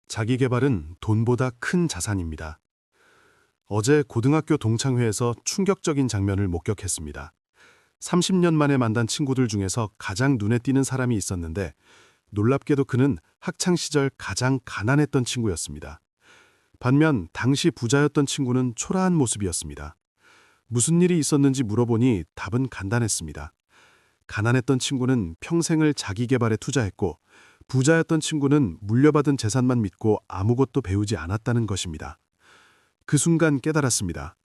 자기계발은 돈보다 큰 자산입니다. 어제 고등학교 동창회에서 충격적인 장면을 목격했습니다. 30년 만에 만난 친구들 중에서 가장 눈에 띄는 사람이 있었는데 놀랍게도 그는 학창시절 가장 가난했던 친구였습니다. 반면 당시 부자였던 친구는 초라한 모습이었습니다. 무슨 일이 있었는지 물어보니 답은 간단했습니다. 가난했던 친구는 평생을 자기계발에 투자했고 부자였던 친구는 물려받은 재산만 믿고 아무것도 배우지 않았다는 것입니다. 그 순간 깨달았습니다.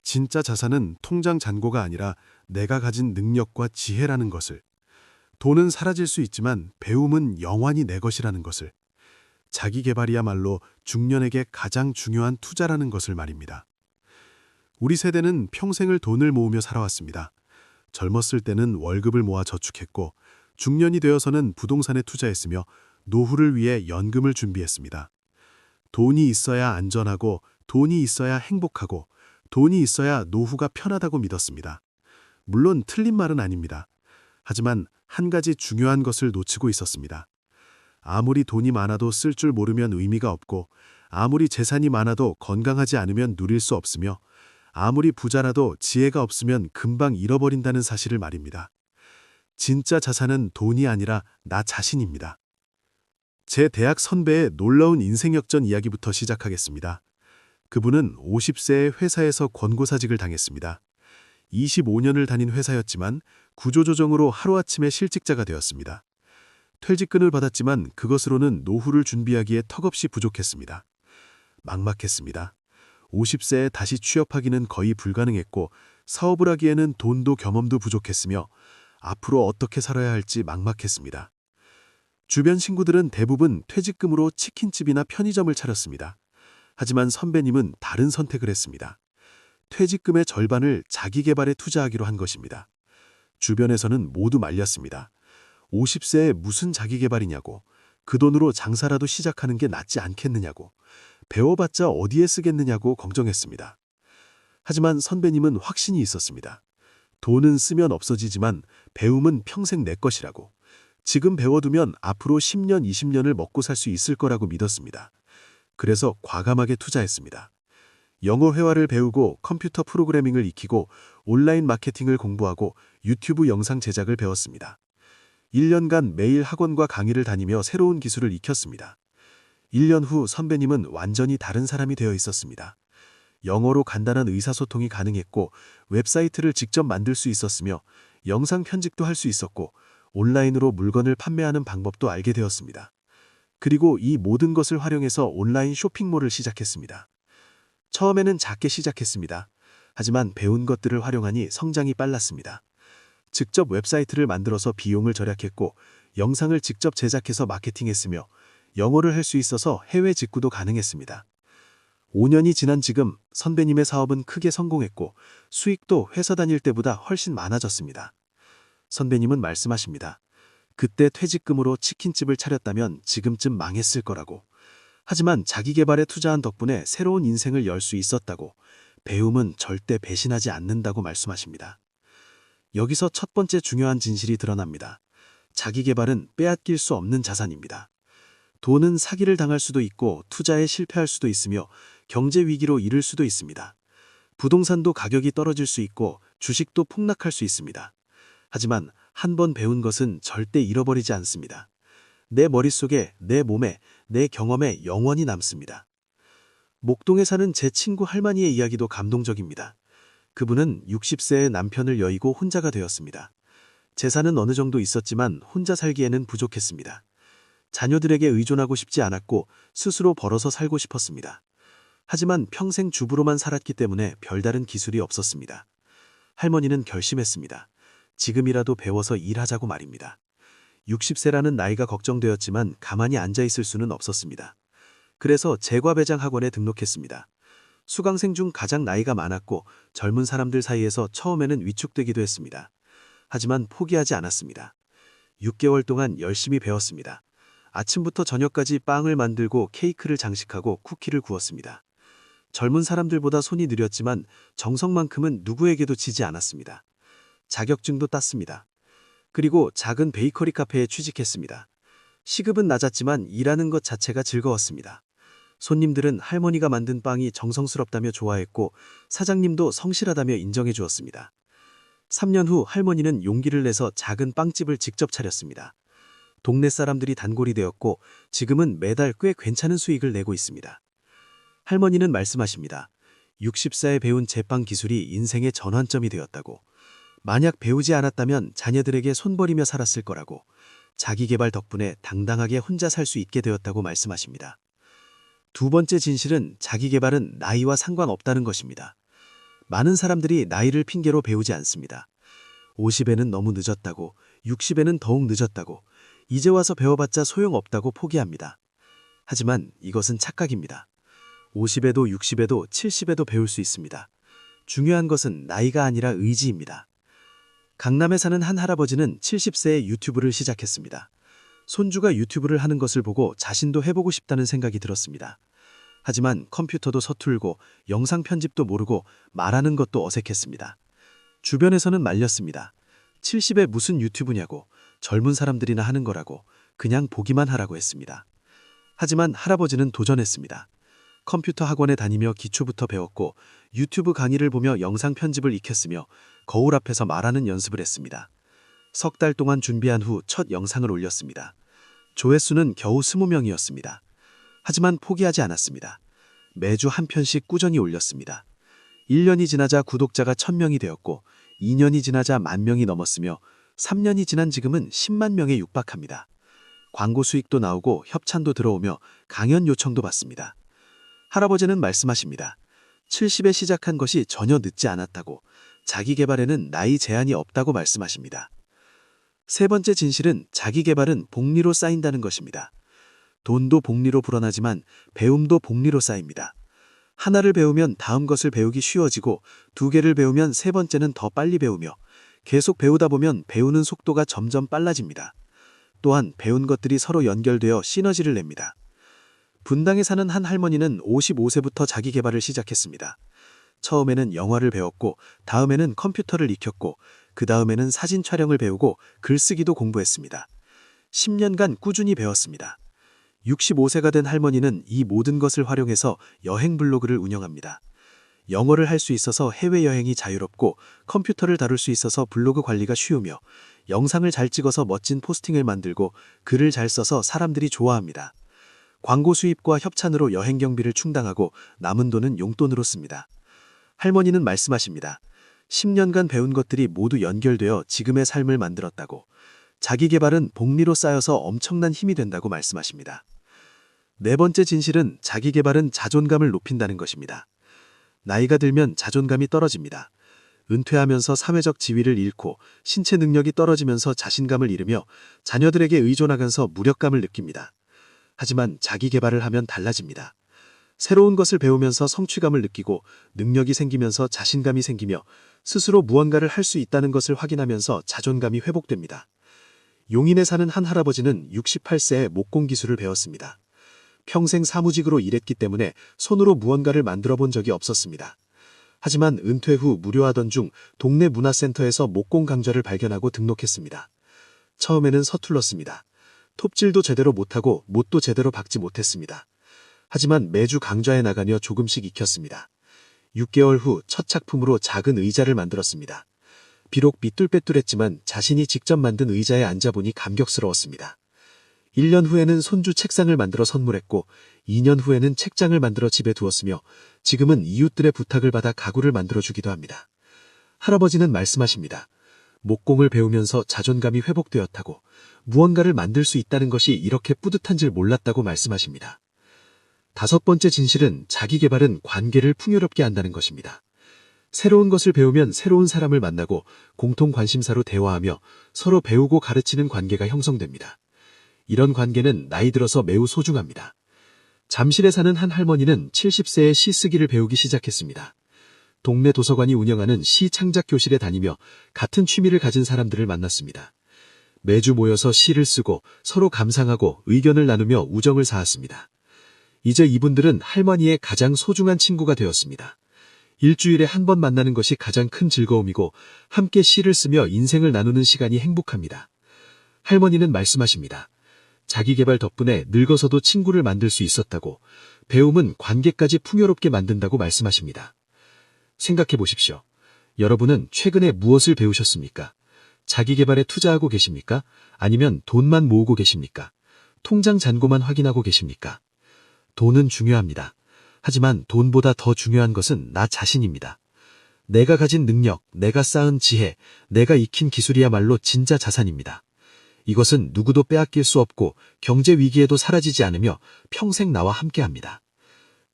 진짜 자산은 통장 잔고가 아니라 내가 가진 능력과 지혜라는 것을. 돈은 사라질 수 있지만 배움은 영원히 내 것이라는 것을. 자기계발이야말로 중년에게 가장 중요한 투자라는 것을 말입니다. 우리 세대는 평생을 돈을 모으며 살아왔습니다. 젊었을 때는 월급을 모아 저축했고 중년이 되어서는 부동산에 투자했으며 노후를 위해 연금을 준비했습니다. 돈이 있어야 안전하고 돈이 있어야 행복하고 돈이 있어야 노후가 편하다고 믿었습니다. 물론 틀린 말은 아닙니다. 하지만 한 가지 중요한 것을 놓치고 있었습니다. 아무리 돈이 많아도 쓸 줄 모르면 의미가 없고 아무리 재산이 많아도 건강하지 않으면 누릴 수 없으며 아무리 부자라도 지혜가 없으면 금방 잃어버린다는 사실을 말입니다. 진짜 자산은 돈이 아니라 나 자신입니다. 제 대학 선배의 놀라운 인생 역전 이야기부터 시작하겠습니다. 그분은 50세에 회사에서 권고사직을 당했습니다. 25년을 다닌 회사였지만 구조조정으로 하루아침에 실직자가 되었습니다. 퇴직금을 받았지만 그것으로는 노후를 준비하기에 턱없이 부족했습니다. 막막했습니다. 50세에 다시 취업하기는 거의 불가능했고 사업을 하기에는 돈도 경험도 부족했으며 앞으로 어떻게 살아야 할지 막막했습니다. 주변 친구들은 대부분 퇴직금으로 치킨집이나 편의점을 차렸습니다. 하지만 선배님은 다른 선택을 했습니다. 퇴직금의 절반을 자기계발에 투자하기로 한 것입니다. 주변에서는 모두 말렸습니다. 50세에 무슨 자기계발이냐고, 그 돈으로 장사라도 시작하는 게 낫지 않겠느냐고, 배워봤자 어디에 쓰겠느냐고 걱정했습니다. 하지만 선배님은 확신이 있었습니다. 돈은 쓰면 없어지지만 배움은 평생 내 것이라고. 지금 배워두면 앞으로 10년, 20년을 먹고 살 수 있을 거라고 믿었습니다. 그래서 과감하게 투자했습니다. 영어 회화를 배우고 컴퓨터 프로그래밍을 익히고 온라인 마케팅을 공부하고 유튜브 영상 제작을 배웠습니다. 1년간 매일 학원과 강의를 다니며 새로운 기술을 익혔습니다. 1년 후 선배님은 완전히 다른 사람이 되어 있었습니다. 영어로 간단한 의사소통이 가능했고 웹사이트를 직접 만들 수 있었으며 영상 편집도 할 수 있었고 온라인으로 물건을 판매하는 방법도 알게 되었습니다. 그리고 이 모든 것을 활용해서 온라인 쇼핑몰을 시작했습니다. 처음에는 작게 시작했습니다. 하지만 배운 것들을 활용하니 성장이 빨랐습니다. 직접 웹사이트를 만들어서 비용을 절약했고 영상을 직접 제작해서 마케팅했으며 영어를 할 수 있어서 해외 직구도 가능했습니다. 5년이 지난 지금 선배님의 사업은 크게 성공했고 수익도 회사 다닐 때보다 훨씬 많아졌습니다. 선배님은 말씀하십니다. 그때 퇴직금으로 치킨집을 차렸다면 지금쯤 망했을 거라고. 하지만 자기계발에 투자한 덕분에 새로운 인생을 열 수 있었다고. 배움은 절대 배신하지 않는다고 말씀하십니다. 여기서 첫 번째 중요한 진실이 드러납니다. 자기계발은 빼앗길 수 없는 자산입니다. 돈은 사기를 당할 수도 있고 투자에 실패할 수도 있으며 경제 위기로 잃을 수도 있습니다. 부동산도 가격이 떨어질 수 있고 주식도 폭락할 수 있습니다. 하지만 한 번 배운 것은 절대 잃어버리지 않습니다. 내 머릿속에, 내 몸에, 내 경험에 영원히 남습니다. 목동에 사는 제 친구 할머니의 이야기도 감동적입니다. 그분은 60세에 남편을 여의고 혼자가 되었습니다. 재산은 어느 정도 있었지만 혼자 살기에는 부족했습니다. 자녀들에게 의존하고 싶지 않았고 스스로 벌어서 살고 싶었습니다. 하지만 평생 주부로만 살았기 때문에 별다른 기술이 없었습니다. 할머니는 결심했습니다. 지금이라도 배워서 일하자고 말입니다. 60세라는 나이가 걱정되었지만 가만히 앉아있을 수는 없었습니다. 그래서 제과배장 학원에 등록했습니다. 수강생 중 가장 나이가 많았고 젊은 사람들 사이에서 처음에는 위축되기도 했습니다. 하지만 포기하지 않았습니다. 6개월 동안 열심히 배웠습니다. 아침부터 저녁까지 빵을 만들고 케이크를 장식하고 쿠키를 구웠습니다. 젊은 사람들보다 손이 느렸지만 정성만큼은 누구에게도 지지 않았습니다. 자격증도 땄습니다. 그리고 작은 베이커리 카페에 취직했습니다. 시급은 낮았지만 일하는 것 자체가 즐거웠습니다. 손님들은 할머니가 만든 빵이 정성스럽다며 좋아했고 사장님도 성실하다며 인정해 주었습니다. 3년 후 할머니는 용기를 내서 작은 빵집을 직접 차렸습니다. 동네 사람들이 단골이 되었고 지금은 매달 꽤 괜찮은 수익을 내고 있습니다. 할머니는 말씀하십니다. 60세에 배운 제빵 기술이 인생의 전환점이 되었다고. 만약 배우지 않았다면 자녀들에게 손버리며 살았을 거라고. 자기 개발 덕분에 당당하게 혼자 살 수 있게 되었다고 말씀하십니다. 두 번째 진실은 자기 개발은 나이와 상관없다는 것입니다. 많은 사람들이 나이를 핑계로 배우지 않습니다. 50에는 너무 늦었다고, 60에는 더욱 늦었다고, 이제 와서 배워봤자 소용없다고 포기합니다. 하지만 이것은 착각입니다. 50에도 60에도 70에도 배울 수 있습니다. 중요한 것은 나이가 아니라 의지입니다. 강남에 사는 한 할아버지는 70세에 유튜브를 시작했습니다. 손주가 유튜브를 하는 것을 보고 자신도 해보고 싶다는 생각이 들었습니다. 하지만 컴퓨터도 서툴고 영상 편집도 모르고 말하는 것도 어색했습니다. 주변에서는 말렸습니다. 70에 무슨 유튜브냐고, 젊은 사람들이나 하는 거라고, 그냥 보기만 하라고 했습니다. 하지만 할아버지는 도전했습니다. 컴퓨터 학원에 다니며 기초부터 배웠고 유튜브 강의를 보며 영상 편집을 익혔으며 거울 앞에서 말하는 연습을 했습니다. 석 달 동안 준비한 후 첫 영상을 올렸습니다. 조회수는 겨우 20명이었습니다. 하지만 포기하지 않았습니다. 매주 한 편씩 꾸준히 올렸습니다. 1년이 지나자 구독자가 1000명이 되었고 2년이 지나자 10,000명이 넘었으며 3년이 지난 지금은 10만 명에 육박합니다. 광고 수익도 나오고 협찬도 들어오며 강연 요청도 받습니다. 할아버지는 말씀하십니다. 70에 시작한 것이 전혀 늦지 않았다고, 자기 개발에는 나이 제한이 없다고 말씀하십니다. 세 번째 진실은 자기 개발은 복리로 쌓인다는 것입니다. 돈도 복리로 불어나지만 배움도 복리로 쌓입니다. 하나를 배우면 다음 것을 배우기 쉬워지고 2개를 배우면 세 번째는 더 빨리 배우며 계속 배우다 보면 배우는 속도가 점점 빨라집니다. 또한 배운 것들이 서로 연결되어 시너지를 냅니다. 분당에 사는 한 할머니는 55세부터 자기 개발을 시작했습니다. 처음에는 영화를 배웠고 다음에는 컴퓨터를 익혔고 그 다음에는 사진 촬영을 배우고 글쓰기도 공부했습니다. 10년간 꾸준히 배웠습니다. 65세가 된 할머니는 이 모든 것을 활용해서 여행 블로그를 운영합니다. 영어를 할 수 있어서 해외여행이 자유롭고 컴퓨터를 다룰 수 있어서 블로그 관리가 쉬우며 영상을 잘 찍어서 멋진 포스팅을 만들고 글을 잘 써서 사람들이 좋아합니다. 광고 수입과 협찬으로 여행 경비를 충당하고 남은 돈은 용돈으로 씁니다. 할머니는 말씀하십니다. 10년간 배운 것들이 모두 연결되어 지금의 삶을 만들었다고. 자기 개발은 복리로 쌓여서 엄청난 힘이 된다고 말씀하십니다. 네 번째 진실은 자기 개발은 자존감을 높인다는 것입니다. 나이가 들면 자존감이 떨어집니다. 은퇴하면서 사회적 지위를 잃고 신체 능력이 떨어지면서 자신감을 잃으며 자녀들에게 의존하면서 무력감을 느낍니다. 하지만 자기 개발을 하면 달라집니다. 새로운 것을 배우면서 성취감을 느끼고 능력이 생기면서 자신감이 생기며 스스로 무언가를 할 수 있다는 것을 확인하면서 자존감이 회복됩니다. 용인에 사는 한 할아버지는 68세에 목공 기술을 배웠습니다. 평생 사무직으로 일했기 때문에 손으로 무언가를 만들어 본 적이 없었습니다. 하지만 은퇴 후 무료하던 중 동네 문화센터에서 목공 강좌를 발견하고 등록했습니다. 처음에는 서툴렀습니다. 톱질도 제대로 못하고 못도 제대로 박지 못했습니다. 하지만 매주 강좌에 나가며 조금씩 익혔습니다. 6개월 후 첫 작품으로 작은 의자를 만들었습니다. 비록 삐뚤빼뚤했지만 자신이 직접 만든 의자에 앉아보니 감격스러웠습니다. 1년 후에는 손주 책상을 만들어 선물했고 2년 후에는 책장을 만들어 집에 두었으며 지금은 이웃들의 부탁을 받아 가구를 만들어주기도 합니다. 할아버지는 말씀하십니다. 목공을 배우면서 자존감이 회복되었다고, 무언가를 만들 수 있다는 것이 이렇게 뿌듯한 줄 몰랐다고 말씀하십니다. 다섯 번째 진실은 자기 개발은 관계를 풍요롭게 한다는 것입니다. 새로운 것을 배우면 새로운 사람을 만나고 공통 관심사로 대화하며 서로 배우고 가르치는 관계가 형성됩니다. 이런 관계는 나이 들어서 매우 소중합니다. 잠실에 사는 한 할머니는 70세에 시 쓰기를 배우기 시작했습니다. 동네 도서관이 운영하는 시 창작 교실에 다니며 같은 취미를 가진 사람들을 만났습니다. 매주 모여서 시를 쓰고 서로 감상하고 의견을 나누며 우정을 쌓았습니다. 이제 이분들은 할머니의 가장 소중한 친구가 되었습니다. 일주일에 한 번 만나는 것이 가장 큰 즐거움이고 함께 시를 쓰며 인생을 나누는 시간이 행복합니다. 할머니는 말씀하십니다. 자기 개발 덕분에 늙어서도 친구를 만들 수 있었다고, 배움은 관계까지 풍요롭게 만든다고 말씀하십니다. 생각해 보십시오. 여러분은 최근에 무엇을 배우셨습니까? 자기 개발에 투자하고 계십니까? 아니면 돈만 모으고 계십니까? 통장 잔고만 확인하고 계십니까? 돈은 중요합니다. 하지만 돈보다 더 중요한 것은 나 자신입니다. 내가 가진 능력, 내가 쌓은 지혜, 내가 익힌 기술이야말로 진짜 자산입니다. 이것은 누구도 빼앗길 수 없고 경제 위기에도 사라지지 않으며 평생 나와 함께합니다.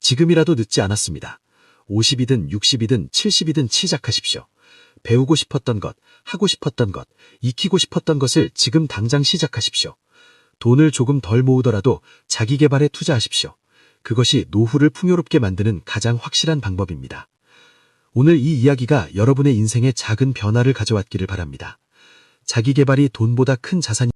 지금이라도 늦지 않았습니다. 50이든 60이든 70이든 시작하십시오. 배우고 싶었던 것, 하고 싶었던 것, 익히고 싶었던 것을 지금 당장 시작하십시오. 돈을 조금 덜 모으더라도 자기 개발에 투자하십시오. 그것이 노후를 풍요롭게 만드는 가장 확실한 방법입니다. 오늘 이 이야기가 여러분의 인생에 작은 변화를 가져왔기를 바랍니다. 자기 개발이 돈보다 큰 자산이